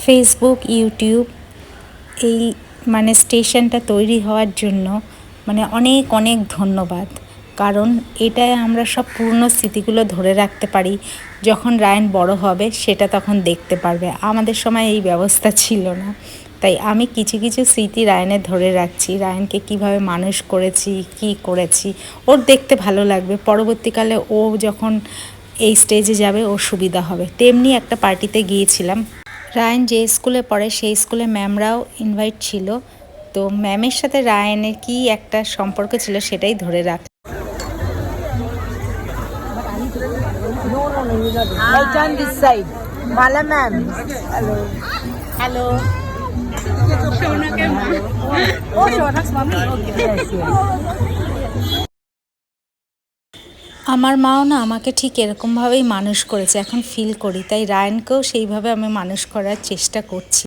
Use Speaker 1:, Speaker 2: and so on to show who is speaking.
Speaker 1: Facebook, YouTube এই স্টেশনটা তৈরি হওয়ার জন্য অনেক অনেক ধন্যবাদ। কারণ এটায় আমরা সব পুরনো স্মৃতিগুলো ধরে রাখতে পারি। যখন রায়ান বড় হবে সেটা তখন দেখতে পারবে। আমাদের সময় এই ব্যবস্থা ছিল না। তাই আমি কিছু কিছু স্মৃতি রায়ানের ধরে রাখছি। রায়ানকে কিভাবে মানুষ করেছি, কি করেছি, ওর দেখতে ভালো লাগবে। পরবর্তীকালে ও যখন এই স্টেজে যাবে ওর সুবিধা হবে। তেমনি একটা পার্টিতে গিয়েছিলাম। রায়ান যে স্কুলে পড়ে সেই স্কুলে ম্যামরাও ইনভাইট ছিল। তো ম্যামের সাথে রায়ানের কি একটা সম্পর্ক ছিল সেটাই ধরে রাখ।
Speaker 2: I turn this side. Mala ma'am. Hello. Hello. Oh, Shonak's mommy. Okay. Yes, yes.
Speaker 1: আমার মাও না আমাকে ঠিক এরকমভাবেই মানুষ করেছে, এখন ফিল করি। তাই রায়ানকেও সেইভাবে আমি মানুষ করার চেষ্টা করছি।